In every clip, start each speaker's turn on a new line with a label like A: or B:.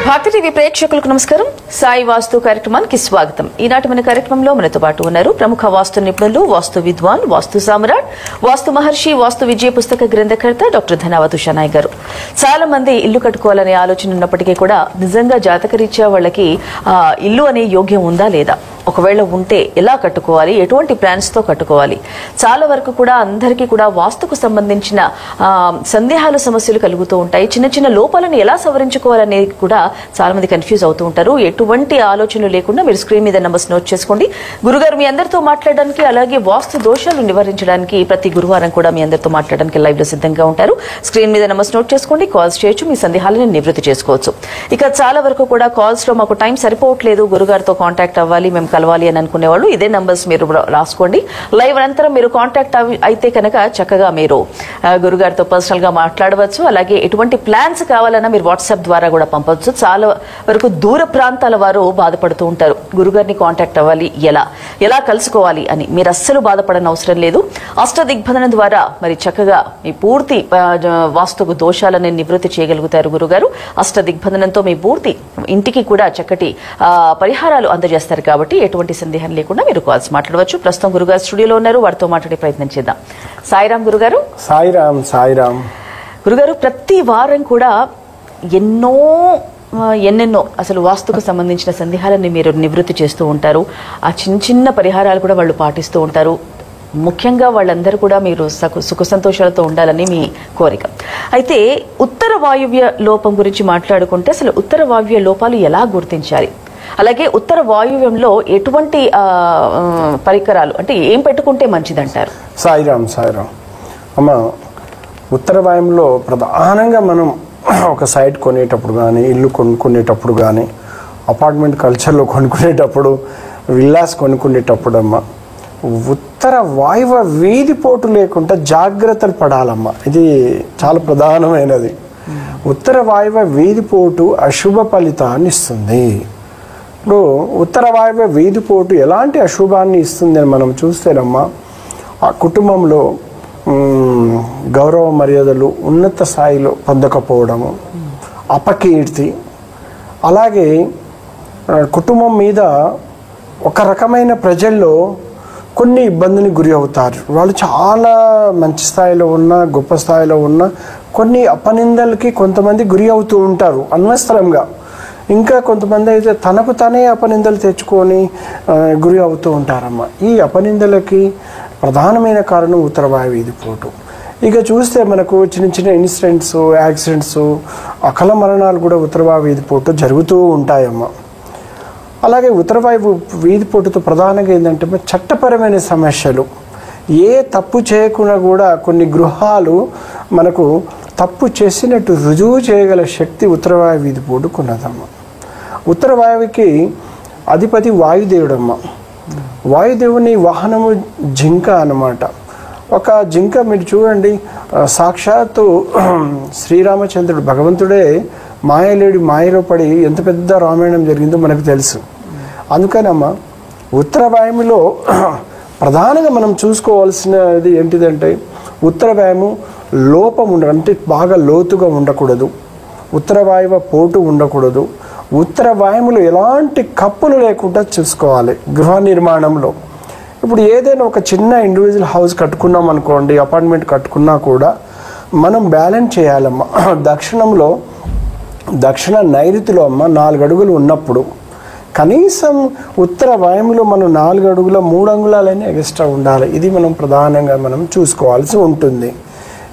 A: Bharati TV ప్రేక్షకులకు నమస్కారం. సాయి వాస్తు కార్యక్రమానికి స్వాగతం. ఈనాటి మన కార్యక్రమంలో మనతో పాటు ఉన్నారు ప్రముఖ వాస్తు నిపుణులు, వాస్తు విద్వాన్, వాస్తు సామ్రాట్, వాస్తు మహర్షి, వాస్తు విజయ పుస్తక గ్రంథకర్త డాక్టర్ ధనావత్ ఉషానాయ్ గారు. చాలా మంది ఇల్లు కట్టుకోవాలనే ఆలోచన ఉన్నప్పటికీ కూడా నిజంగా జాతకరీత్యా వాళ్ళకి ఇల్లు అనే యోగ్యం ఉందా లేదా, ఒకవేళ ఉంటే ఎలా కట్టుకోవాలి, ఎటువంటి ప్లాన్స్ తో కట్టుకోవాలి, చాలా వరకు కూడా అందరికీ కూడా వాస్తుకు సంబంధించిన సందేహాలు, సమస్యలు కలుగుతూ ఉంటాయి. చిన్న చిన్న లోపాలను ఎలా సవరించుకోవాలనేది కూడా చాలా మంది కన్ఫ్యూజ్ అవుతూ ఉంటారు. ఎటువంటి ఆలోచనలు లేకుండా మీరు స్క్రీన్ మీద నంబర్స్ నోట్ చేసుకోండి. గురుగారు మీ అందరితో మాట్లాడడానికి, అలాగే వాస్తు దోషాలు నివారించడానికి ప్రతి గురువారం కూడా మీ అందరితో మాట్లాడడానికి లైవ్ లో సిద్ధంగా ఉంటారు. స్క్రీన్ మీద నంబర్స్ నోట్ చేసుకోండి, కాల్స్ చేయొచ్చు, మీ సందేహాలను నివృత్తి చేసుకోవచ్చు. ఇక చాలా వరకు కూడా కాల్స్ లో మాకు టైం సరిపోవట్లేదు, గురుగారితో కాంటాక్ట్ అవ్వాలి, మేము కలవాలి అని అనుకునేవాళ్ళు ఇదే నంబర్స్ మీరు రాసుకోండి. లైవ్ అనంతరం మీరు కాంటాక్ట్ అయితే కనుక చక్కగా మీరు గురుగారితో పర్సనల్ గా మాట్లాడవచ్చు. అలాగే ఎటువంటి ప్లాన్స్ కావాలన్నా మీరు వాట్సాప్ ద్వారా కూడా పంపవచ్చు. చాలా వరకు దూర ప్రాంతాల వారు బాధపడుతూ ఉంటారు, గురుగారిని కాంటాక్ట్ అవ్వాలి, ఎలా కలుసుకోవాలి అని. మీరు అస్సలు బాధపడని అవసరం లేదు. అష్ట దిగ్బంధనం ద్వారా మరి చక్కగా మీ పూర్తి వాస్తుకు దోషాలని నివృత్తి చేయగలుగుతారు గురుగారు. అష్ట దిగ్బంధనంతో మీ పూర్తి ఇంటికి కూడా చక్కటి పరిహారాలు అందజేస్తారు. కాబట్టి ఎటువంటి సందేహం లేకుండా మీరు కాల్స్ మాట్లాడవచ్చు. ప్రస్తుతం గురుగారు స్టూడియోలో ఉన్నారు, వారితో మాట్లాడే ప్రయత్నం చేద్దాం. సాయిరామ్ గురుగారు.
B: సాయిరామ్. సాయిరామ్
A: గురుగారు. ప్రతి వారం కూడా ఎన్నెన్నో అసలు వాస్తుకు సంబంధించిన సందేహాలని మీరు నివృత్తి చేస్తూ ఉంటారు. ఆ చిన్న చిన్న పరిహారాలు కూడా వాళ్ళు పాటిస్తూ ఉంటారు. ముఖ్యంగా వాళ్ళందరూ కూడా మీరు సుఖ సంతోషాలతో ఉండాలని మీ కోరిక. అయితే ఉత్తర వాయువ్య లోపం గురించి మాట్లాడుకుంటే అసలు ఉత్తర వాయువ్య లోపాలు ఎలా గుర్తించాలి, అలాగే ఉత్తర వాయువ్యంలో ఎటువంటి పరికరాలు అంటే ఏం పెట్టుకుంటే మంచిదంటారు?
B: సాయిరామ్. సాయిరామ్ అమ్మ, ఉత్తర వాయువ్యంలో ప్రధానంగా మనం ఒక సైట్ కొనేటప్పుడు కానీ, ఇల్లు కొనుక్కునేటప్పుడు కానీ, అపార్ట్మెంట్ కల్చర్లో కొనుక్కునేటప్పుడు, విల్లాస్ కొనుక్కునేటప్పుడు అమ్మ ఉత్తర వాయువ వీధిపోటు లేకుండా జాగ్రత్తలు పడాలమ్మ. ఇది చాలా ప్రధానమైనది. ఉత్తర వాయువ వీధిపోటు అశుభ ఫలితాన్ని ఇస్తుంది. ఇప్పుడు ఉత్తర వాయువ్య వీధిపోటు ఎలాంటి అశుభాన్ని ఇస్తుంది అని మనం చూస్తేనమ్మా, ఆ కుటుంబంలో గౌరవ మర్యాదలు ఉన్నత స్థాయిలో పొందకపోవడము, అపకీర్తి, అలాగే కుటుంబం మీద ఒక రకమైన ప్రజల్లో కొన్ని ఇబ్బందిని గురి అవుతారు. వాళ్ళు చాలా మంచి స్థాయిలో ఉన్న, గొప్ప స్థాయిలో ఉన్న కొన్ని అపనిందలకి కొంతమంది గురి అవుతూ ఉంటారు అనవసరంగా. ఇంకా కొంతమంది అయితే తనకు తనే అపనిందలు తెచ్చుకొని గురి అవుతూ ఉంటారమ్మ. ఈ అపనిందలకి ప్రధానమైన కారణం ఉత్తర వాయువు వీధిపోటు. ఇక చూస్తే మనకు చిన్న చిన్న ఇన్సిడెంట్స్, యాక్సిడెంట్స్, అకాల మరణాలు కూడా ఉత్తర వాయువు వీధిపోటు జరుగుతూ ఉంటాయమ్మ. అలాగే ఉత్తర వాయువు వీధిపోటుతో ప్రధానంగా ఏంటంటే చట్టపరమైన సమస్యలు. ఏ తప్పు చేయకుండా కూడా కొన్ని గృహాలు మనకు తప్పు చేసినట్టు రుజువు చేయగల శక్తి ఉత్తర వాయువు వీధిపోటుకు ఉన్నదమ్మ. ఉత్తర వాయువుకి అధిపతి వాయుదేవుడమ్మ. వాయుదేవుని వాహనము జింక అన్నమాట. ఒక జింక మీరు చూడండి, సాక్షాత్తు శ్రీరామచంద్రుడు భగవంతుడే మాయలేడి మాయలో పడి ఎంత పెద్ద రామాయణం జరిగిందో మనకు తెలుసు. అందుకనమ్మ ఉత్తర వాయువులో ప్రధానంగా మనం చూసుకోవాల్సినది ఏంటిదంటే ఉత్తర వాయువు లోపం ఉండదు, అంటే బాగా లోతుగా ఉండకూడదు, ఉత్తర వాయువ పోటు ఉండకూడదు, ఉత్తర వాయువులో ఎలాంటి కప్పులు లేకుండా చూసుకోవాలి గృహ నిర్మాణంలో. ఇప్పుడు ఏదైనా ఒక చిన్న ఇండివిజువల్ హౌస్ కట్టుకున్నాం అనుకోండి, అపార్ట్మెంట్ కట్టుకున్నా కూడా మనం బ్యాలెన్స్ చేయాలమ్మా. దక్షిణ నైరుతిలో అమ్మ 4 అడుగులు ఉన్నప్పుడు కనీసం ఉత్తర వాయువులో మనం 4 అడుగుల 3 అంగుళాలైనా ఎక్స్ట్రా ఉండాలి. ఇది మనం ప్రధానంగా మనం చూసుకోవాల్సి ఉంటుంది.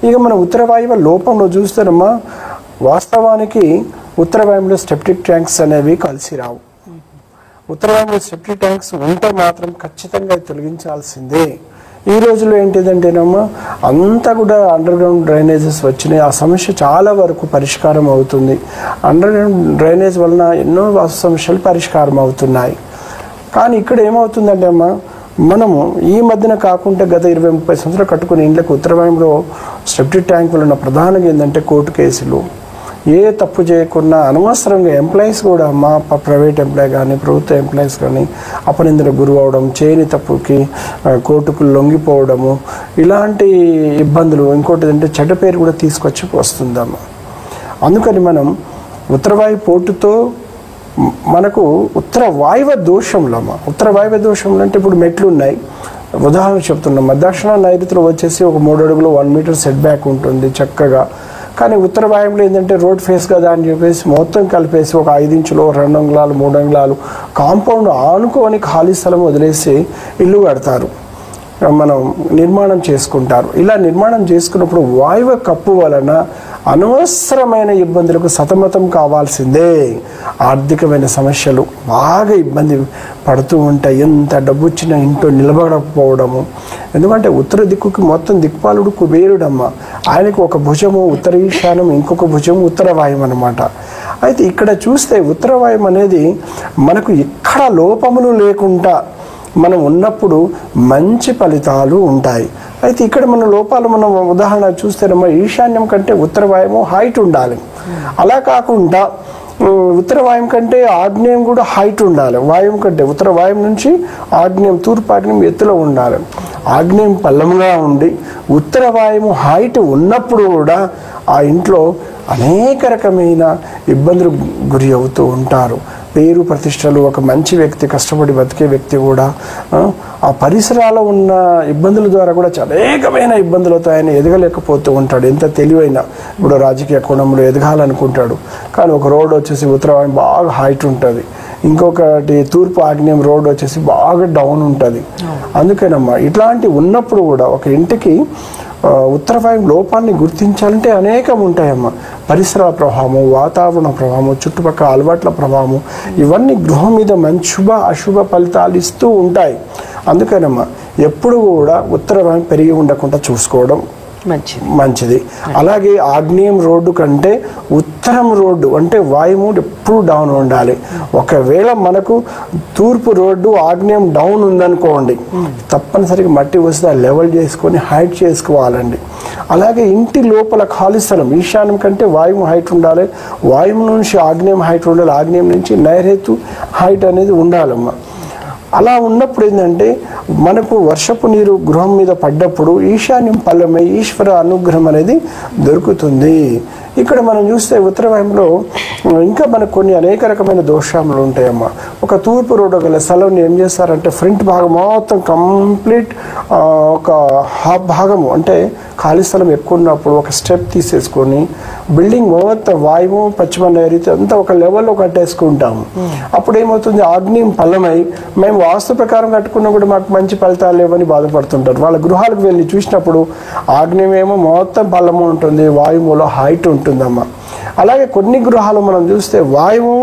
B: ఇక మన ఉత్తర వాయువ లోపంలో చూస్తారమ్మా, వాస్తవానికి ఉత్తర వాయువులో సెప్టిక్ ట్యాంక్స్ అనేవి కలిసి రావు. ఉత్తర వాయువులో సెప్టిక్ ట్యాంక్స్ ఉంటే మాత్రం ఖచ్చితంగా తొలగించాల్సిందే. ఈ రోజుల్లో ఏంటిదంటేనమ్మా, అంతా కూడా అండర్ గ్రౌండ్ డ్రైనేజెస్ వచ్చినాయి. ఆ సమస్య చాలా వరకు పరిష్కారం అవుతుంది. అండర్ గ్రౌండ్ డ్రైనేజ్ వలన ఎన్నో సమస్యలు పరిష్కారం అవుతున్నాయి. కానీ ఇక్కడ ఏమవుతుందంటే అమ్మా, మనము ఈ మధ్యన కాకుండా గత 20-30 సంవత్సరాలు కట్టుకునే ఇండ్లకు ఉత్తర వాయువులో సెప్టిక్ ట్యాంక్ వలన ప్రధానంగా ఏంటంటే కోర్టు కేసులు, ఏ తప్పు చేయకుండా అనవసరంగా ఎంప్లాయీస్ కూడా మా ప్రైవేట్ ఎంప్లాయీ కానీ ప్రభుత్వ ఎంప్లాయీస్ కానీ అపనిందలకు గురి అవడం, చేయని తప్పుకి కోర్టుకు లొంగిపోవడము, ఇలాంటి ఇబ్బందులు. ఇంకోటి ఏంటంటే చెడ్డ పేరు కూడా తీసుకొచ్చి వస్తుందమ్మా. అందుకని మనం ఉత్తరవాయు పోటుతో మనకు ఉత్తర వాయువ దోషంలో ఉత్తర వాయువ దోషంలో అంటే ఇప్పుడు మెట్లు ఉన్నాయి, ఉదాహరణ చెప్తున్నాం. దక్షిణ నైరుతిలో వచ్చేసి ఒక 3 అడుగులు 1 మీటర్ సెట్ బ్యాక్ ఉంటుంది చక్కగా. కానీ ఉత్తర వాయువులో ఏంటంటే రోడ్ ఫేస్ కదా అని చెప్పేసి మొత్తం కలిపేసి ఒక 5 ఇంచులు 2 అంగుళాలు 3 అంగుళాలు కాంపౌండ్ ఆనుకొని ఖాళీ స్థలం వదిలేసి ఇల్లు కడతారు, మనం నిర్మాణం చేసుకుంటారు. ఇలా నిర్మాణం చేసుకున్నప్పుడు వాయువ కప్పు వలన అనవసరమైన ఇబ్బందులకు సతమతం కావాల్సిందే. ఆర్థికమైన సమస్యలు బాగా ఇబ్బంది పడుతూ ఉంటాయి. ఎంత డబ్బు వచ్చినా ఇంట్లో నిలబడకపోవడము. ఎందుకంటే ఉత్తర దిక్కుకి మొత్తం దిక్పాలుడు కుబేరుడమ్మ. ఆయనకు ఒక భుజము ఉత్తర ఈశాన్యం, ఇంకొక భుజము ఉత్తర వాయువు అనమాట. అయితే ఇక్కడ చూస్తే ఉత్తర వాయువు అనేది మనకు ఎక్కడ లోపములు లేకుండా మనం ఉన్నప్పుడు మంచి ఫలితాలు ఉంటాయి. అయితే ఇక్కడ మన లోపాలు మనం ఉదాహరణ చూస్తేనేమో ఈశాన్యం కంటే ఉత్తర వాయువు హైట్ ఉండాలి. అలా కాకుండా ఉత్తర వాయువు కంటే ఆగ్నేయం కూడా హైట్ ఉండాలి. వాయువు కంటే ఉత్తర వాయువు నుంచి ఆగ్నేయం తూర్పు ఆగ్నేయం ఎత్తులో ఉండాలి. ఆగ్నేయం పల్లముగా ఉండి ఉత్తర వాయువు హైట్ ఉన్నప్పుడు కూడా ఆ ఇంట్లో అనేక రకమైన ఇబ్బందులు గురి అవుతూ ఉంటారు. పేరు ప్రతిష్టలు, ఒక మంచి వ్యక్తి కష్టపడి బతికే వ్యక్తి కూడా ఆ పరిసరాల్లో ఉన్న ఇబ్బందుల ద్వారా కూడా అనేకమైన ఇబ్బందులతో ఆయన ఎదగలేకపోతూ ఉంటాడు. ఎంత తెలివైనా ఇప్పుడు రాజకీయ కోణంలో ఎదగాలనుకుంటాడు, కానీ ఒక రోడ్ వచ్చేసి ఉత్తరవాయువు బాగా హైట్ ఉంటుంది, ఇంకొకటి తూర్పు ఆగ్నేయం రోడ్ వచ్చేసి బాగా డౌన్ ఉంటుంది. అందుకేనమ్మా ఇట్లాంటి ఉన్నప్పుడు కూడా ఒక ఇంటికి ఉత్తర వాయువు లోపాన్ని గుర్తించాలంటే అనేకం ఉంటాయమ్మా. పరిసరాల ప్రభావము, వాతావరణ ప్రభావము, చుట్టుపక్కల అలవాట్ల ప్రభావము, ఇవన్నీ గృహం మీద మంచి శుభ అశుభ ఫలితాలు ఇస్తూ ఉంటాయి. అందుకనమ్మా ఎప్పుడు కూడా ఉత్తర వాయువు పెరిగి ఉండకుండా చూసుకోవడం మంచిది. అలాగే ఆగ్నేయం రోడ్డు కంటే ఉత్తరం రోడ్డు అంటే వాయువు ఎప్పుడు డౌన్ ఉండాలి. ఒకవేళ మనకు తూర్పు రోడ్డు ఆగ్నేయం డౌన్ ఉందనుకోండి, తప్పనిసరిగా మట్టి వస్తే లెవెల్ చేసుకొని హైట్ చేసుకోవాలండి. అలాగే ఇంటి లోపల ఖాళీ స్థలం ఈశాన్యం కంటే వాయువు హైట్ ఉండాలి, వాయువు నుంచి ఆగ్నేయం హైట్ ఉండాలి, ఆగ్నేయం నుంచి నైరుతి హైట్ అనేది ఉండాలమ్మా. అలా ఉన్నప్పుడు ఏంటంటే మనకు వర్షపు నీరు గృహం మీద పడ్డప్పుడు ఈశాన్యం పల్లమై ఈశ్వర అనుగ్రహం అనేది దొరుకుతుంది. ఇక్కడ మనం చూస్తే ఉత్తర వాయువులో ఇంకా మనకు కొన్ని అనేక రకమైన దోషాలు ఉంటాయమ్మా. ఒక తూర్పు రోడ్డు గల స్థలం ఏం చేస్తారంటే ఫ్రంట్ భాగం మొత్తం కంప్లీట్ ఒక హాఫ్ భాగము అంటే ఖాళీ స్థలం ఎక్కువ ఉన్నప్పుడు ఒక స్టెప్ తీసేసుకొని బిల్డింగ్ మొత్తం వాయువు పశ్చిమ నైరుతి అంతా ఒక లెవెల్లో కట్టేసుకుంటాము. అప్పుడు ఏమవుతుంది, ఆగ్నేయం పల్లమై మేము వాస్తు ప్రకారం కట్టుకున్నా కూడా మాకు మంచి ఫలితాలు లేవని బాధపడుతుంటారు. వాళ్ళ గృహాలకు వెళ్ళి చూసినప్పుడు ఆగ్నేయం ఏమో మొత్తం పల్లము ఉంటుంది, వాయువులో హైట్ ఉంటుందమ్మా. అలాగే కొన్ని గృహాలు మనం చూస్తే వాయువు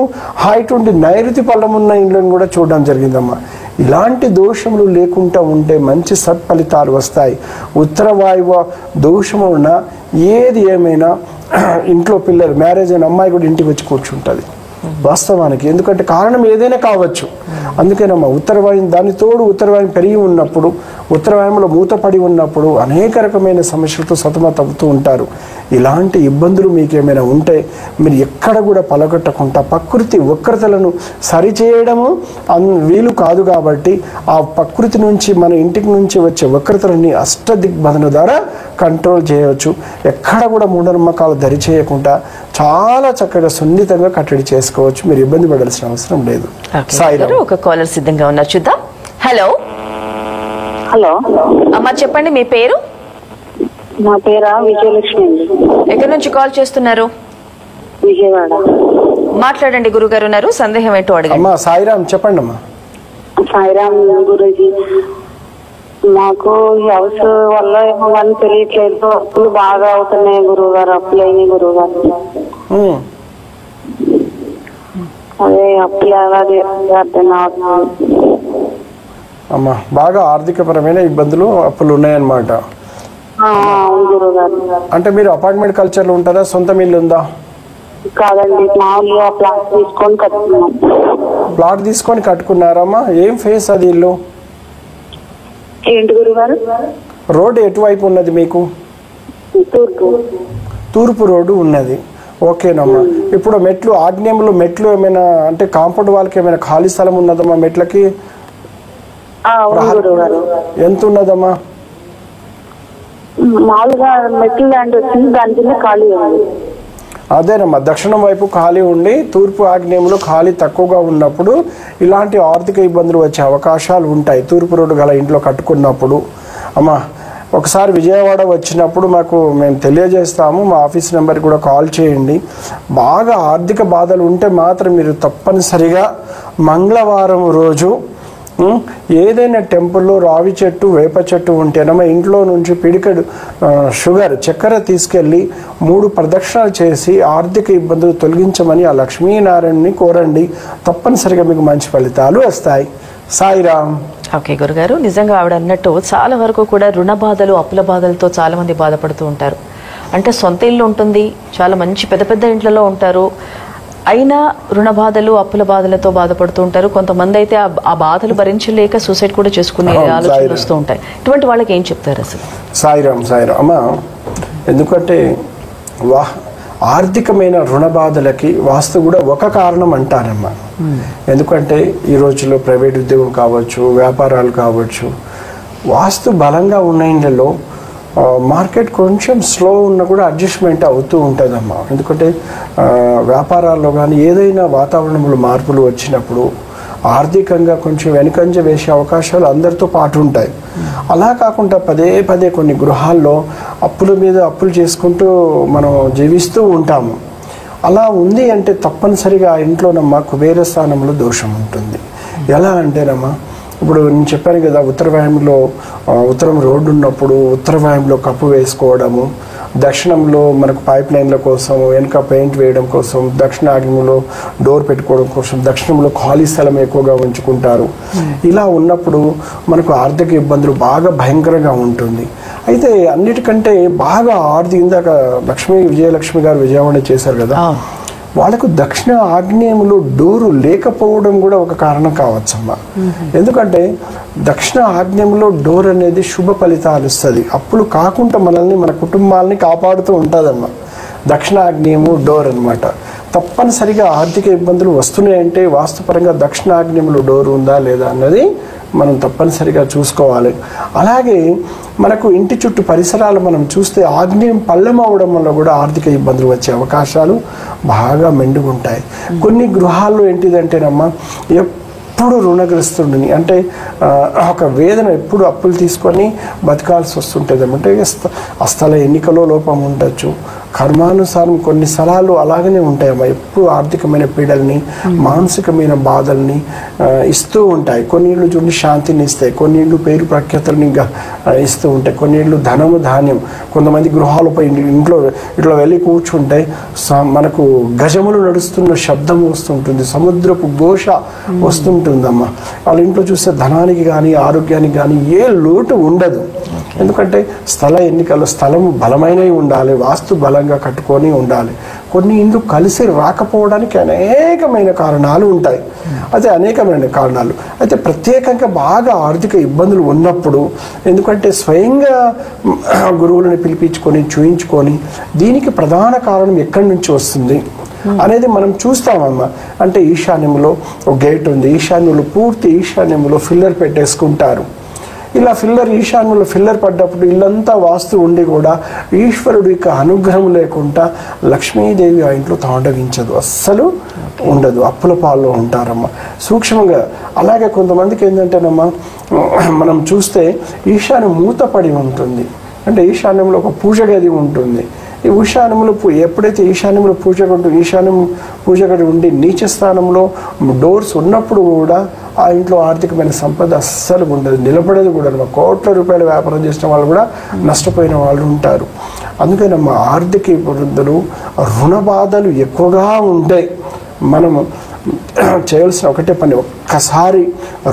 B: హైట్ ఉండి నైరుతి పల్లమున్న ఇండ్లను కూడా చూడడం జరిగిందమ్మా. ఇలాంటి దోషములు లేకుండా ఉంటే మంచి సత్ఫలితాలు వస్తాయి. ఉత్తర వాయువు దోషము ఉన్న ఏది ఏమైనా ఇంట్లో పిల్లలు మ్యారేజ్ అయిన అమ్మాయి కూడా ఇంటికి వచ్చి కూర్చుంటుంది వాస్తవానికి. ఎందుకంటే కారణం ఏదైనా కావచ్చు. అందుకేనమ్మా ఉత్తరవాయువు దాని తోడు ఉత్తరవాయువు పెరిగి ఉన్నప్పుడు ఉత్తరవాయువులో మూతపడి ఉన్నప్పుడు అనేక రకమైన సమస్యలతో సతమతవుతూ ఉంటారు. ఇలాంటి ఇబ్బందులు మీకేమైనా ఉంటే మీరు ఎక్కడ కూడా పలగొట్టకుండా ప్రకృతి వక్రతలను సరిచేయడము వీలు కాదు. కాబట్టి ఆ ప్రకృతి నుంచి మన ఇంటికి నుంచి వచ్చే వక్రతలని అష్టదిగ్బంధన ద్వారా కంట్రోల్ చేయవచ్చు. ఎక్కడ కూడా మూఢనమ్మకాలు దరి చేయకుండా చాలా చక్కగా సున్నితంగా కట్టడి చేసుకోవచ్చు. మీరు ఇబ్బంది పడాల్సిన అవసరం లేదు.
A: ఒక కాలర్ సిద్ధంగా ఉన్నారు, చూద్దాం. హలో
C: హలో
A: అమ్మా, చెప్పండి మీ పేరు?
C: నా పేరా విజయలక్ష్మి అండి.
A: ఎక్కడి నుంచి కాల్ చేస్తున్నారు?
C: విజయవాడ.
A: మాట్లాడండి, గురుగారు ఉన్నారు, సందేహం ఏంటో అడగండి.
B: సాయిరామ్ చెప్పండి అమ్మా.
C: సాయిరామ్ గురూజీ, మాకు హౌస్ వల్ల ఏమో అని తెలియట్లేదు, అప్పులు బాగా అవుతున్నాయి గురువు గారు, అప్పులు అయినాయి గురువు గారు. అదే అప్పులు ఎలా అర్థం అవుతుంది
B: అమ్మా. బాగా ఆర్థికపరమైన ఇబ్బందులు అప్పులు ఉన్నాయన్నమాట. అంటే మీరు అపార్ట్మెంట్ కల్చర్ లో ఉంటారా, సొంత ఇల్లు ఉందా?
C: కాదండి, మామూలుగా ప్లాట్ తీసుకొని కట్టుకున్నాం.
B: ప్లాట్ తీసుకొని కట్టుకున్నారమ్మా? ఏం ఫేస్ అది ఇల్లు?
C: ఏంటి గురుగారు?
B: రోడ్డు ఎటువైపు ఉన్నది మీకు? తూర్పు రోడ్డు ఉన్నది. ఓకేనమ్మా. ఇప్పుడు మెట్లు ఆగ్నేయంలో మెట్లు ఏమైనా అంటే కాంపౌండ్ వాళ్ళకి ఏమైనా ఖాళీ స్థలం ఉన్నదమ్మా? మెట్లకి ఎంత ఉన్నదమ్మా?
C: మామూలుగా మెట్లు ల్యాండ్ వచ్చింది, దాని కింద ఖాళీ ఉంది.
B: అదేనమ్మా, దక్షిణం వైపు ఖాళీ ఉండి తూర్పు ఆగ్నేయంలో ఖాళీ తక్కువగా ఉన్నప్పుడు ఇలాంటి ఆర్థిక ఇబ్బందులు వచ్చే అవకాశాలు ఉంటాయి. తూర్పు రోడ్డు గల ఇంట్లో కట్టుకున్నప్పుడు. అమ్మా, ఒకసారి విజయవాడ వచ్చినప్పుడు మేము తెలియజేస్తాము, మా ఆఫీస్ నెంబర్కి కూడా కాల్ చేయండి. బాగా ఆర్థిక బాధలు ఉంటే మాత్రం మీరు తప్పనిసరిగా మంగళవారం రోజు ఏదైనా టెంపుల్లో రావి చెట్టు, వేప చెట్టు ఉంటేనమ్మా ఇంట్లో నుంచి పిడికెడు షుగర్, చక్కెర తీసుకెళ్ళి 3 ప్రదక్షిణాలు చేసి ఆర్థిక ఇబ్బందులు తొలగించమని ఆ లక్ష్మీనారాయణని కోరండి. తప్పనిసరిగా మీకు మంచి ఫలితాలు వస్తాయి. సాయిరామ్.
A: ఓకే గురుగారు, నిజంగా ఆవిడ అన్నట్టు చాలా వరకు కూడా రుణ బాధలు, అప్పుల బాధలతో చాలా మంది బాధపడుతూ ఉంటారు. అంటే సొంత ఇల్లు ఉంటుంది, చాలా మంచి పెద్ద పెద్ద ఇంట్లలో ఉంటారు, అయినా రుణ బాధలు, అప్పుల బాధలతో బాధపడుతూ ఉంటారు. కొంతమంది అయితే ఆ బాధలు భరించలేక సూసైడ్ కూడా చేసుకునే ఆలోచనలు వస్తూ ఉంటాయి. ఇటువంటి వాళ్ళకి ఏం చెప్తారు అసలు?
B: సాయిరామ్. అమ్మా, ఎందుకంటే ఆర్థికమైన రుణ బాధలకి వాస్తు కూడా ఒక కారణం అంటారమ్మా. ఎందుకంటే ఈ రోజుల్లో ప్రైవేట్ ఉద్యోగం కావచ్చు, వ్యాపారాలు కావచ్చు, వాస్తు బలంగా ఉన్న ఇండ్లలో మార్కెట్ కొంచెం స్లో ఉన్నా కూడా అడ్జస్ట్మెంట్ అవుతూ ఉంటుందమ్మా. ఎందుకంటే వ్యాపారాల్లో కానీ ఏదైనా వాతావరణంలో మార్పులు వచ్చినప్పుడు ఆర్థికంగా కొంచెం వెనుకంజ వేసే అవకాశాలు అందరితో పాటు ఉంటాయి. అలా కాకుండా పదే పదే కొన్ని గృహాల్లో అప్పుల మీద అప్పులు చేసుకుంటూ మనం జీవిస్తూ ఉంటాము. అలా ఉంది అంటే తప్పనిసరిగా ఆ ఇంట్లోనమ్మా కుబేర స్థానంలో దోషం ఉంటుంది. ఎలా అంటేనమ్మా, ఇప్పుడు నేను చెప్పాను కదా, ఉత్తరం రోడ్డు ఉన్నప్పుడు ఉత్తరవాయంలో కప్పు వేసుకోవడము, దక్షిణంలో మనకు పైప్ లైన్ల కోసం, వెనుక పెయింట్ వేయడం కోసం, దక్షిణాగ్నిలో డోర్ పెట్టుకోవడం కోసం దక్షిణంలో ఖాళీ స్థలం ఎక్కువగా ఉంచుకుంటారు. ఇలా ఉన్నప్పుడు మనకు ఆర్థిక ఇబ్బందులు బాగా భయంకరంగా ఉంటుంది. అయితే అన్నిటికంటే బాగా ఇందాక విజయలక్ష్మి గారు విజయవాడ చేశారు కదా, వాళ్ళకు దక్షిణ ఆగ్నేయంలో డోరు లేకపోవడం కూడా ఒక కారణం కావచ్చమ్మా. ఎందుకంటే దక్షిణ ఆగ్నేయంలో డోర్ అనేది శుభ ఫలితాలు ఇస్తుంది, అప్పులు కాకుండా మనల్ని, మన కుటుంబాలని కాపాడుతూ ఉంటుందమ్మా. దక్షిణ ఆగ్నేయము డోర్ అనమాట. తప్పనిసరిగా ఆర్థిక ఇబ్బందులు వస్తున్నాయంటే వాస్తుపరంగా దక్షిణ ఆగ్నేయంలో డోర్ ఉందా లేదా అన్నది మనం తప్పనిసరిగా చూసుకోవాలి. అలాగే మనకు ఇంటి చుట్టూ పరిసరాలు మనం చూస్తే ఆగ్నేయం పల్లెం అవడం వల్ల కూడా ఆర్థిక ఇబ్బందులు వచ్చే అవకాశాలు బాగా మెండుగుంటాయి. కొన్ని గృహాల్లో ఏంటిదంటేనమ్మా, ఎప్పుడు రుణగ్రస్తుడిని, అంటే ఒక వేదన, ఎప్పుడు అప్పులు తీసుకొని బతకాల్సి వస్తుంటుంది. అంటే స్థల ఎన్నికలో లోపం ఉండొచ్చు, కర్మానుసారం కొన్ని స్థలాలు అలాగనే ఉంటాయమ్మా. ఎప్పుడు ఆర్థికమైన పీడల్ని, మానసికమైన బాధల్ని ఇస్తూ ఉంటాయి. కొన్ని ఇళ్ళు చూడండి శాంతిని ఇస్తాయి, కొన్ని ఇళ్ళు పేరు ప్రఖ్యాతులని ఇస్తూ ఉంటాయి, కొన్ని ఇళ్ళు ధనము ధాన్యం. కొంతమంది గృహాలపై ఇంట్లో ఇట్లా వెళ్ళి కూర్చుంటే మనకు గజములు నడుస్తున్న శబ్దం వస్తుంటుంది, సముద్రపు ఘోష వస్తుంటుందమ్మా. వాళ్ళ ఇంట్లో చూస్తే ధనానికి కానీ ఆరోగ్యానికి కానీ ఏ లోటు ఉండదు. ఎందుకంటే స్థల ఎన్నికల్లో స్థలము బలమైనవి ఉండాలి, వాస్తు బలంగా కట్టుకొని ఉండాలి. కొన్ని ఇండ్లు కలిసి రాకపోవడానికి అనేకమైన కారణాలు ఉంటాయి. అయితే అనేకమైన కారణాలు అయితే ప్రత్యేకంగా బాగా ఆర్థిక ఇబ్బందులు ఉన్నప్పుడు, ఎందుకంటే స్వయంగా గురువులను పిలిపించుకొని చూయించుకొని దీనికి ప్రధాన కారణం ఎక్కడి నుంచి వస్తుంది అనేది మనం చూస్తామమ్మా. అంటే ఈశాన్యంలో ఒక గేట్ ఉంది, ఈశాన్యంలో పూర్తి ఈశాన్యంలో ఫిల్లర్ పెట్టేసుకుంటారు. ఇలా ఈశాన్యంలో ఫిల్లర్ పడ్డప్పుడు ఇల్లంతా వాస్తు ఉండి కూడా ఈశ్వరుడు యొక్క అనుగ్రహం లేకుండా లక్ష్మీదేవి ఆ ఇంట్లో తాండవించదు, అస్సలు ఉండదు, అప్పుల పాల్లో ఉంటారమ్మా సూక్ష్మంగా. అలాగే కొంతమందికి ఏంటంటేనమ్మా, మనం చూస్తే ఈశాన్యం మూతపడి ఉంటుంది, అంటే ఈశాన్యంలో ఒక పూజ గది ఉంటుంది. ఈ ఈశాన్యంలో ఎప్పుడైతే ఈశాన్యంలో ఈశాన్యం పూజ గది ఉండి నీచ స్థానంలో డోర్స్ ఉన్నప్పుడు కూడా ఆ ఇంట్లో ఆర్థికమైన సంపద అస్సలు ఉండదు, నిలబడేది కూడా. కోట్ల రూపాయల వ్యాపారం చేసిన వాళ్ళు కూడా నష్టపోయిన వాళ్ళు ఉంటారు. అందుకని మా ఆర్థిక ఇబ్బందులు, రుణ బాధలు ఎక్కువగా ఉంటాయి. మనము చేయాల్సిన ఒకటే పని, ఒక్కసారి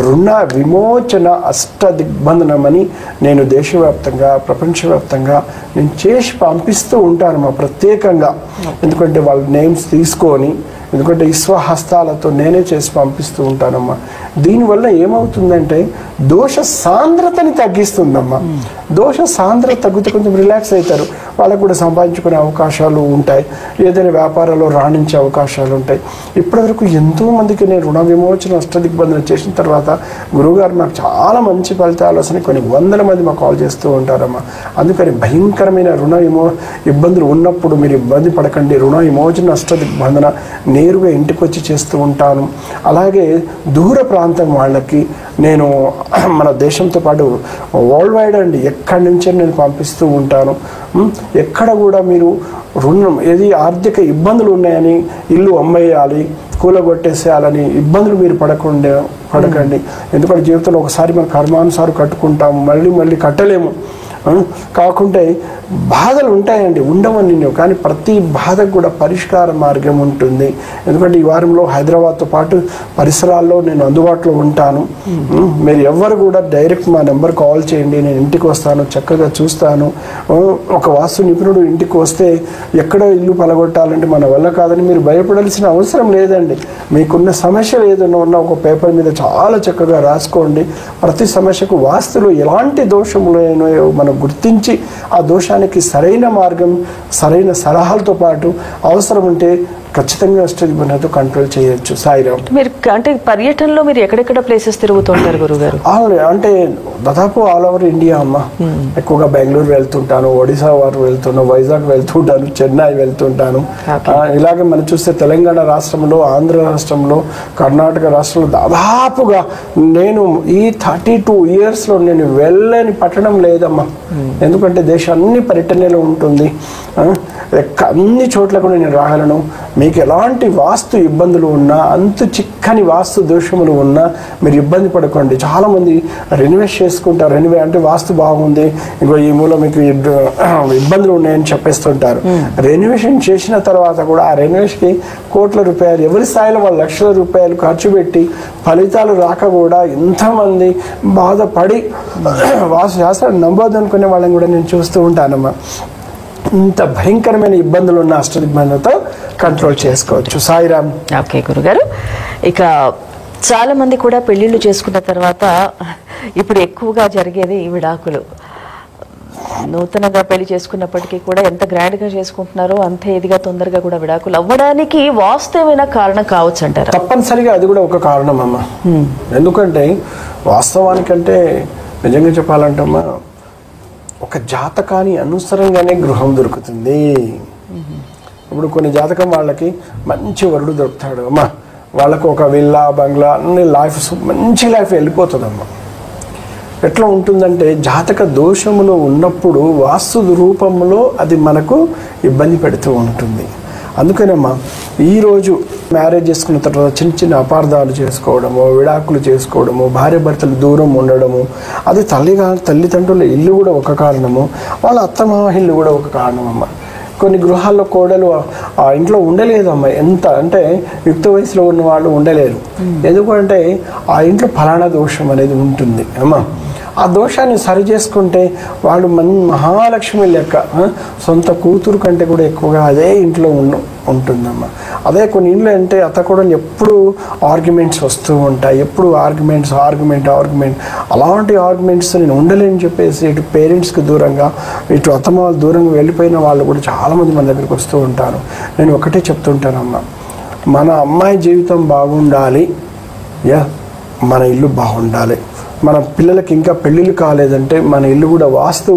B: రుణ విమోచన అష్టదిగ్బంధనమని నేను దేశవ్యాప్తంగా ప్రపంచవ్యాప్తంగా నేను చేసి పంపిస్తూ ఉంటాను మా ప్రత్యేకంగా. ఎందుకంటే వాళ్ళ నేమ్స్ తీసుకొని ఎందుకంటే ఇస్వహస్తాలతో నేనే చేసి పంపిస్తూ ఉంటానమ్మా. దీనివల్ల ఏమవుతుందంటే దోష సాంద్రతని తగ్గిస్తుందమ్మా. దోష సాంద్రత తగ్గితే కొంచెం రిలాక్స్ అవుతారు, వాళ్ళకు కూడా సంపాదించుకునే అవకాశాలు ఉంటాయి, ఏదైనా వ్యాపారాల్లో రాణించే అవకాశాలు ఉంటాయి. ఇప్పటివరకు ఎంతో మందికి నేను రుణ విమోచన అష్టదిగ్బంధన చేసిన తర్వాత గురువుగారు నాకు చాలా మంచి ఫలితాలు వస్తున్నాయి, కొన్ని వందల మంది మాకు కాల్ చేస్తూ ఉంటారమ్మా. అందుకని భయంకరమైన ఇబ్బందులు ఉన్నప్పుడు మీరు ఇబ్బంది పడకండి, రుణ విమోచన అష్టదిగ్బంధన నేరుగా ఇంటికి వచ్చి చేస్తూ ఉంటాను. అలాగే దూర ప్రాంతం వాళ్ళకి నేను మన దేశంతో పాటు వరల్డ్ వైడ్ అండి ఎక్కడి నుంచే నేను పంపిస్తూ ఉంటాను. ఎక్కడ కూడా మీరు రుణం ఏది ఆర్థిక ఇబ్బందులు ఉన్నాయని ఇల్లు అమ్మేయాలి, కూలగొట్టేసేయాలని ఇబ్బందులు మీరు పడకండి. ఎందుకంటే జీవితంలో ఒకసారి మనం కర్మానుసారం కట్టుకుంటాము, మళ్ళీ కట్టలేము. కాకుంటే బాధలు ఉంటాయండి, ఉండవని నేను, కానీ ప్రతి బాధకు కూడా పరిష్కార మార్గం ఉంటుంది. ఎందుకంటే ఈ వారంలో హైదరాబాద్తో పాటు పరిసరాల్లో నేను అందుబాటులో ఉంటాను. మీరు ఎవరు కూడా డైరెక్ట్ మా నెంబర్ కాల్ చేయండి, నేను ఇంటికి వస్తాను, చక్కగా చూస్తాను. ఒక వాస్తు నిపుణుడు ఇంటికి వస్తే ఎక్కడ ఇల్లు పలగొట్టాలంటే మన వల్ల కాదని మీరు భయపడాల్సిన అవసరం లేదండి. మీకున్న సమస్యలు ఏదైనా ఉన్నా ఒక పేపర్ మీద చాలా చక్కగా రాసుకోండి. ప్రతి సమస్యకు వాస్తులో ఎలాంటి దోషములు అయినాయో మనం గుర్తించి ఆ దోషానికి సరైన మార్గం, సరైన సలహాలతో పాటు అవసరం ఉంటే ఖచ్చితంగా అష్టదిగ్బంధనతో కంట్రోల్ చేయొచ్చు. సాయిరామ్,
A: మీరు అంటే పర్యటనలో మీరు ఎక్కడెక్కడ ప్లేసెస్ తిరుగుతుంటారు గురుగారు?
B: అంటే దాదాపు ఆల్ ఓవర్ ఇండియా అమ్మ. ఎక్కువగా బెంగళూరు వెళ్తుంటాను, ఒడిశా వారు వెళ్తున్నాను, వైజాగ్ వెళ్తుంటాను, చెన్నై వెళ్తుంటాను. ఇలాగే మనం చూస్తే తెలంగాణ రాష్ట్రంలో, ఆంధ్ర రాష్ట్రంలో, కర్ణాటక రాష్ట్రంలో దాదాపుగా నేను ఈ 32 yearsలో నేను వెళ్ళని పట్టణం లేదమ్మా. ఎందుకంటే దేశం అన్ని పర్యటనలో ఉంటుంది, అన్ని చోట్ల కూడా నేను రాగలను. మీకు ఎలాంటి వాస్తు ఇబ్బందులు ఉన్నా, అంతు చిక్కని వాస్తు దోషములు ఉన్నా మీరు ఇబ్బంది పడకండి. చాలామంది రెన్యువేట్ చేసుకుంటారు, రెన్యువే అంటే వాస్తు బాగుంది, ఇంకో ఈ మూల మీకు ఇబ్బందులు ఉన్నాయని చెప్పేస్తుంటారు. రెన్యువేషన్ చేసిన తర్వాత కూడా ఆ రెన్యువేషన్కి కోట్ల రూపాయలు, ఎవరి స్థాయిలో వాళ్ళు లక్షల రూపాయలు ఖర్చు పెట్టి ఫలితాలు రాక కూడా ఎంతమంది బాధపడి వాస్తు శాస్త్రాన్ని నమ్మొద్దు అనుకునే వాళ్ళని కూడా నేను చూస్తూ ఉంటానమ్మా. ఇంత భయంకరమైన ఇబ్బందులు ఉన్న అష్టదిగ్బంధనతో కంట్రోల్ చేసుకోవచ్చు. సాయిరామ్.
A: ఓకే గురుగారు, ఇక చాలా మంది కూడా పెళ్లిళ్ళు చేసుకున్న తర్వాత ఇప్పుడు ఎక్కువగా జరిగేది విడాకులు. నూతనంగా పెళ్లి చేసుకున్నప్పటికీ కూడా ఎంత గ్రాండ్ గా చేసుకుంటున్నారో అంతే ఇదిగా తొందరగా కూడా విడాకులు అవ్వడానికి వాస్తవమైన కారణం కావచ్చు అంటారు?
B: తప్పనిసరిగా అది కూడా ఒక కారణం అమ్మా. ఎందుకంటే వాస్తవానికంటే నిజంగా చెప్పాలంటమ్మా, ఒక జాతకాన్ని అనుసరంగానే గృహం దొరుకుతుంది. ఇప్పుడు కొన్ని జాతకం వాళ్ళకి మంచి వరుడు దొరుకుతాడు అమ్మా, వాళ్ళకు ఒక విల్లా, బంగ్లా, అన్ని లైఫ్, మంచి లైఫ్ వెళ్ళిపోతుందమ్మా. ఎట్లా ఉంటుందంటే జాతక దోషములో ఉన్నప్పుడు వాస్తు రూపంలో అది మనకు ఇబ్బంది పెడుతూ ఉంటుంది. అందుకనమ్మా ఈరోజు మ్యారేజ్ చేసుకున్న తర్వాత చిన్న చిన్న అపార్థాలు చేసుకోవడము, విడాకులు చేసుకోవడము, భార్య భర్తలు దూరం ఉండడము, అది తల్లిదండ్రుల ఇల్లు కూడా ఒక కారణము, వాళ్ళ అత్తమామ ఇల్లు కూడా ఒక కారణం అమ్మ. కొన్ని గృహాల్లో కోడలు ఆ ఇంట్లో ఉండలేదమ్మా. ఎంత అంటే యుక్త వయసులో ఉన్న వాళ్ళు ఉండలేరు. ఎందుకంటే ఆ ఇంట్లో ఫలానా దోషం అనేది ఉంటుంది అమ్మా. ఆ దోషాన్ని సరి చేసుకుంటే వాళ్ళు మహాలక్ష్మి లెక్క, సొంత కూతురు కంటే కూడా ఎక్కువగా అదే ఇంట్లో ఉంటుందమ్మా. అదే కొన్ని ఇంట్లో అంటే అత్తకూడని ఎప్పుడు ఆర్గ్యుమెంట్స్ వస్తూ ఉంటాయి, ఎప్పుడు ఆర్గ్యుమెంట్. అలాంటి ఆర్గ్యుమెంట్స్ నేను ఉండలేని చెప్పేసి ఇటు పేరెంట్స్కి దూరంగా, ఇటు అత్తమామలు దూరంగా వెళ్ళిపోయిన వాళ్ళు కూడా చాలామంది మన దగ్గరికి వస్తూ ఉంటారు. నేను ఒకటే చెప్తుంటానమ్మా, మన అమ్మాయి జీవితం బాగుండాలి, మన ఇల్లు బాగుండాలి. మన పిల్లలకి ఇంకా పెళ్ళిళ్ళు కాలేదంటే మన ఇల్లు కూడా వాస్తు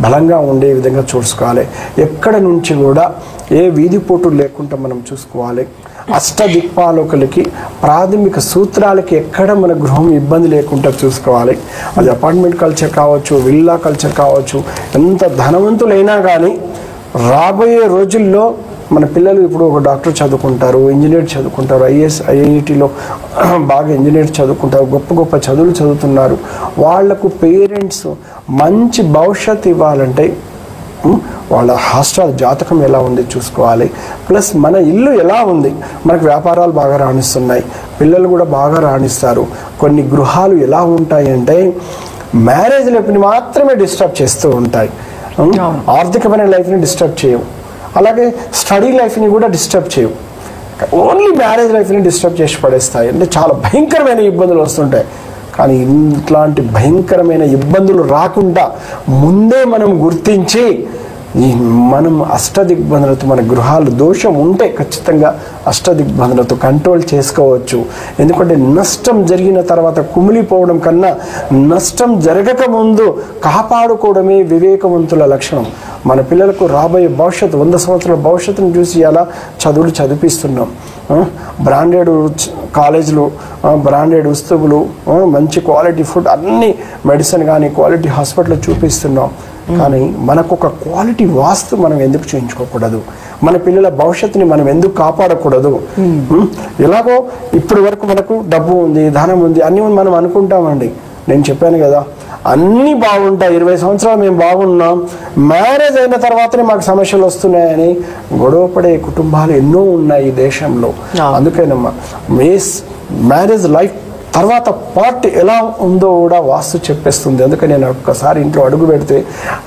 B: బలంగా ఉండే విధంగా చూసుకోవాలి. ఎక్కడ నుంచి కూడా ఏ వీధి పోటు లేకుండా మనం చూసుకోవాలి. అష్టదిక్పాలకులకి ప్రాథమిక సూత్రాలకి ఎక్కడ మన గృహం ఇబ్బంది లేకుండా చూసుకోవాలి. అది అపార్ట్మెంట్ కల్చర్ కావచ్చు, విల్లా కల్చర్ కావచ్చు, ఎంత ధనవంతులైనా కానీ రాబోయే రోజుల్లో మన పిల్లలు ఇప్పుడు ఒక డాక్టర్ చదువుకుంటారు, ఇంజనీర్ చదువుకుంటారు, ఐఏఎస్ ఐఐటిలో బాగా ఇంజనీర్ చదువుకుంటారు, గొప్ప గొప్ప చదువులు చదువుతున్నారు. వాళ్లకు పేరెంట్స్ మంచి భవిష్యత్తు ఇవ్వాలంటే వాళ్ళ హాస్టల్ జాతకం ఎలా ఉంది చూసుకోవాలి. ప్లస్ మన ఇల్లు ఎలా ఉంది, మనకు వ్యాపారాలు బాగా రాణిస్తున్నాయి, పిల్లలు కూడా బాగా రాణిస్తారు. కొన్ని గృహాలు ఎలా ఉంటాయంటే మ్యారేజ్ లైఫ్ని మాత్రమే డిస్టర్బ్ చేస్తూ ఉంటాయి, ఆర్థికమైన లైఫ్ని డిస్టర్బ్ చేయవు, అలాగే స్టడీ లైఫ్ని కూడా డిస్టర్బ్ చేయవు. ఓన్లీ మ్యారేజ్ లైఫ్ని డిస్టర్బ్ చేసి పడేస్తాయి. అంటే చాలా భయంకరమైన ఇబ్బందులు వస్తుంటాయి. కానీ ఇట్లాంటి భయంకరమైన ఇబ్బందులు రాకుండా ముందే మనం గుర్తించి మనం అష్టదిగ్బంధనతో మన గృహాలు దోషం ఉంటే ఖచ్చితంగా అష్టదిగ్బంధనతో కంట్రోల్ చేసుకోవచ్చు. ఎందుకంటే నష్టం జరిగిన తర్వాత కుమిలిపోవడం కన్నా నష్టం జరగక ముందు కాపాడుకోవడమే వివేకవంతుల లక్షణం. మన పిల్లలకు రాబోయే భవిష్యత్తు 100 సంవత్సరాల భవిష్యత్తును చూసి అలా చదువులు చదివిస్తున్నాం. బ్రాండెడ్ కాలేజీలు, బ్రాండెడ్ వస్తువులు, మంచి క్వాలిటీ ఫుడ్, అన్ని మెడిసిన్ కానీ క్వాలిటీ హాస్పిటల్ చూపిస్తున్నాం. కానీ మనకు ఒక క్వాలిటీ వాస్తు మనం ఎందుకు చేయించుకోకూడదు? మన పిల్లల భవిష్యత్తుని మనం ఎందుకు కాపాడకూడదు? ఎలాగో ఇప్పటి వరకు మనకు డబ్బు ఉంది, ధనం ఉంది, అన్ని మనం అనుకుంటామండి. నేను చెప్పాను కదా, అన్నీ బాగుంటాయి, 20 సంవత్సరాలు మేము బాగున్నాం, మ్యారేజ్ అయిన తర్వాతనే మాకు సమస్యలు వస్తున్నాయని గొడవపడే కుటుంబాలు ఎన్నో ఉన్నాయి ఈ దేశంలో. అందుకేనమ్మా మ్యారేజ్ లైఫ్ తర్వాత పార్ట్ ఎలా ఉందో కూడా వాస్తు చెప్పేస్తుంది. అందుకని నేను ఒక్కసారి ఇంట్లో అడుగు పెడితే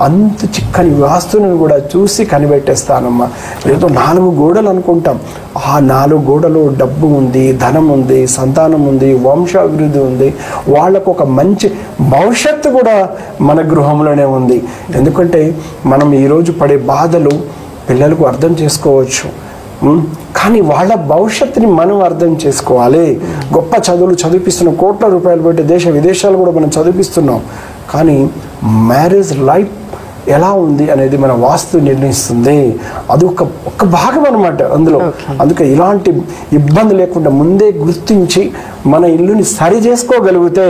B: అంత చిక్కని వాస్తుని కూడా చూసి కనిపెట్టేస్తానమ్మా. ఏదో 4 గోడలు అనుకుంటాం, ఆ 4 గోడలు డబ్బు ఉంది, ధనం ఉంది, సంతానం ఉంది, వంశాభివృద్ధి ఉంది, వాళ్ళకు ఒక మంచి భవిష్యత్తు కూడా మన గృహంలోనే ఉంది. ఎందుకంటే మనం ఈరోజు పడే బాధలు పిల్లలకు అర్థం చేసుకోవచ్చు, కానీ వాళ్ళ భవిష్యత్తుని మనం అర్థం చేసుకోవాలి. గొప్ప చదువులు చదివిస్తున్నాం, కోట్ల రూపాయలు పెట్టి దేశ విదేశాలు కూడా మనం చదివిస్తున్నాం. కానీ మ్యారేజ్ లైఫ్ ఎలా ఉంది అనేది మన వాస్తు నిర్ణయిస్తుంది. అది ఒక భాగం అనమాట అందులో. అందుకే ఇలాంటి ఇబ్బంది లేకుండా ముందే గుర్తించి మన ఇల్లుని సరి చేసుకోగలిగితే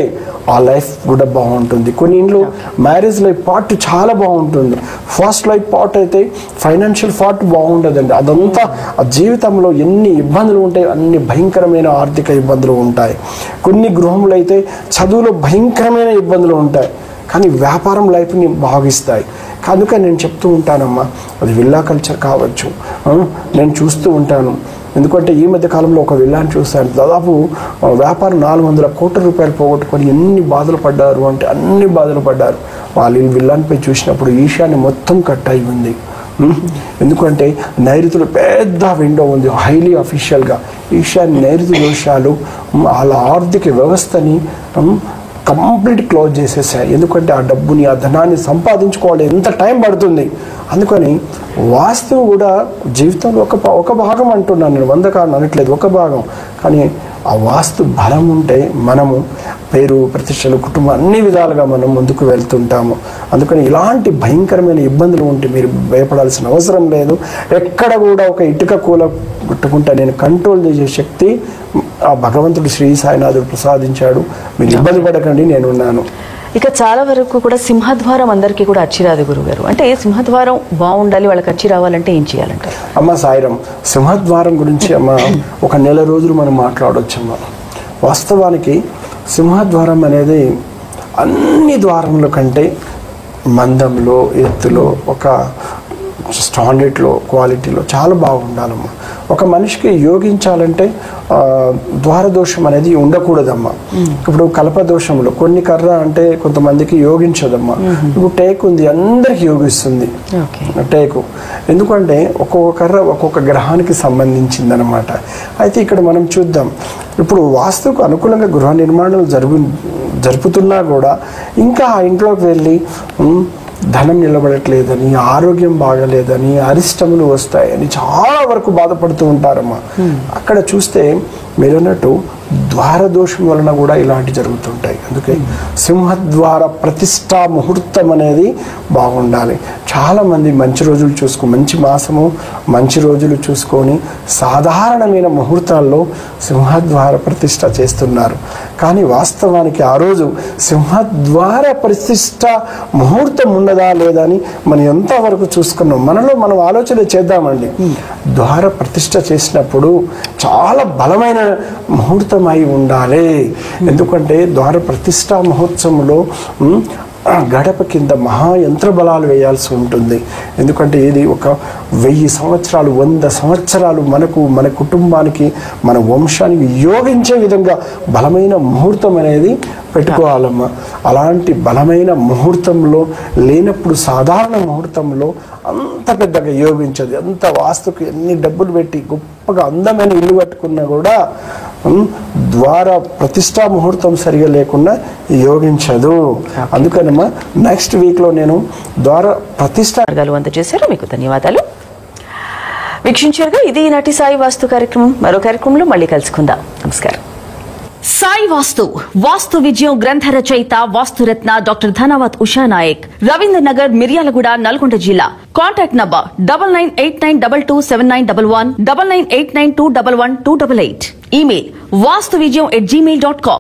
B: ఆ లైఫ్ కూడా బాగుంటుంది. కొన్ని ఇంట్లో మ్యారేజ్ లైఫ్ పార్ట్ చాలా బాగుంటుంది, ఫస్ట్ లైఫ్ పార్ట్ అయితే ఫైనాన్షియల్ పార్ట్ బాగుండదండి. అదంతా ఆ జీవితంలో ఎన్ని ఇబ్బందులు ఉంటాయి, అన్ని భయంకరమైన ఆర్థిక ఇబ్బందులు ఉంటాయి. కొన్ని గృహంలో అయితే చదువులో భయంకరమైన ఇబ్బందులు ఉంటాయి, కానీ వ్యాపారం లైఫ్ని భావిస్తాయి. అందుకని నేను చెప్తూ ఉంటానమ్మా, అది విల్లా కల్చర్ కావచ్చు, నేను చూస్తూ ఉంటాను. ఎందుకంటే ఈ మధ్య కాలంలో ఒక విల్లాని చూస్తాను, దాదాపు వ్యాపారం 400 కోట్ల రూపాయలు పోగొట్టుకొని ఎన్ని బాధలు పడ్డారు అంటే అన్ని బాధలు పడ్డారు. వాళ్ళు ఈ విల్లానిపై చూసినప్పుడు ఈశాన్య మొత్తం కట్ అయి ఉంది. ఎందుకంటే నైరుతిలో పెద్ద విండో ఉంది, హైలీ అఫీషియల్గా. ఈశాన్య నైరుతి దోషాలు వాళ్ళ ఆర్థిక వ్యవస్థని కంప్లీట్ క్లోజ్ చేసేసాయి. ఎందుకంటే ఆ డబ్బుని, ఆ ధనాన్ని సంపాదించుకోవాలి, ఎంత టైం పడుతుంది. అందుకని వాస్తువు కూడా జీవితంలో ఒక భాగం అంటున్నాను నేను, 100 కారణం అనట్లేదు, ఒక భాగం. కానీ ఆ వాస్తు బలం ఉంటే మనము పేరు ప్రతిష్టలు, కుటుంబం అన్ని విధాలుగా మనం ముందుకు వెళ్తుంటాము. అందుకని ఇలాంటి భయంకరమైన ఇబ్బందులు ఉంటే మీరు భయపడాల్సిన అవసరం లేదు. ఎక్కడ కూడా ఒక ఇటుక కూల గుట్టుకుంటా నేను కంట్రోల్ చేసే శక్తి ఆ భగవంతుడు శ్రీ సాయినాథుడు ప్రసాదించాడు. మీరు ఇబ్బంది పడకండి, నేనున్నాను.
A: ఇక చాలా వరకు కూడా సింహద్వారం అందరికీ కూడా అచ్చిరాదు గురుగారు. అంటే సింహద్వారం బాగుండాలి, వాళ్ళకి అచ్చి రావాలంటే ఏం చేయాలంటే?
B: అమ్మ సాయిరం, సింహద్వారం గురించి అమ్మ ఒక నెల రోజులు మనం మాట్లాడవచ్చమ్మా. వాస్తవానికి సింహద్వారం అనేది అన్ని ద్వారముల కంటే మందంలో, ఎత్తులో, ఒక స్టాండర్డ్లో, క్వాలిటీలో చాలా బాగుండాలమ్మా. ఒక మనిషికి యోగించాలంటే ద్వారదోషం అనేది ఉండకూడదమ్మా. ఇప్పుడు కల్పదోషంలో కొన్ని కర్ర అంటే కొంతమందికి యోగించదమ్మా. ఇప్పుడు టేక్ ఉంది, అందరికి యోగిస్తుంది టేకు. ఎందుకంటే ఒక్కొక్క కర్ర ఒక్కొక్క గ్రహానికి సంబంధించింది అనమాట. అయితే ఇక్కడ మనం చూద్దాం, ఇప్పుడు వాస్తుకు అనుకూలంగా గృహ నిర్మాణాలు జరుపుతున్నా కూడా ఇంకా ఆ ఇంట్లోకి వెళ్ళి ధనం నిలబడట్లేదని, ఆరోగ్యం బాగలేదని, అరిష్టములు వస్తాయని చాలా వరకు బాధపడుతూ ఉంటారమ్మా. అక్కడ చూస్తే మీరు అన్నట్టు ద్వారదోషం వలన కూడా ఇలాంటి జరుగుతుంటాయి. అందుకే సింహద్వార ప్రతిష్టా ముహూర్తం అనేది బాగుండాలి. చాలామంది మంచి రోజులు మంచి మాసము, మంచి రోజులు చూసుకొని సాధారణమైన ముహూర్తాల్లో సింహద్వార ప్రతిష్ట చేస్తున్నారు. కానీ వాస్తవానికి ఆ రోజు సింహద్వార ప్రతిష్ట ముహూర్తం ఉన్నదా లేదా అని మనం ఎంతవరకు చూసుకున్నాం. మనలో మనం ఆలోచన చేద్దామండి. ద్వార ప్రతిష్ట చేసినప్పుడు చాలా బలమైన ముహూర్తం అయి ఉండాలి. ఎందుకంటే ద్వార ప్రతిష్టా మహోత్సవంలో గడప కింద మహాయంత్ర బలాలు వేయాల్సి ఉంటుంది. ఎందుకంటే ఇది ఒక 1000 సంవత్సరాలు 100 సంవత్సరాలు మన కుటుంబానికి మన వంశానికి యోగించే విధంగా బలమైన ముహూర్తం అనేది పెట్టుకోవాలమ్మా. అలాంటి బలమైన ముహూర్తంలో లేనప్పుడు సాధారణ ముహూర్తంలో అంత పెద్దగా యోగించదు. అంత వాస్తుకు ఎన్ని డబ్బులు పెట్టి గొప్పగా అందమైన ఇల్లు కట్టుకున్నా కూడా ద్వార ప్రతిష్టా ముహూర్తం సరిగా లేకుండా యోగించదు. అందుకనమ్మా నెక్స్ట్ వీక్లో నేను ద్వార ప్రతిష్ట
A: అందజేశారు. మీకు ధన్యవాదాలు. వీక్షించారుగా ఇది ఈనాటి సాయి వాస్తు కార్యక్రమం. మరో కార్యక్రమంలో మళ్ళీ కలుసుకుందాం. నమస్కారం. సాయి వాస్తు వాస్తు విజయం గ్రంథ రచయిత వాస్తురత్న డాక్టర్ ధనవత్ ఉషా నాయక్, రవీంద్ర నగర్, మిర్యాలగూడ, నల్గొండ జిల్లా. Contact number 9989227911 9989211288. Email vastuvijayan@gmail.com.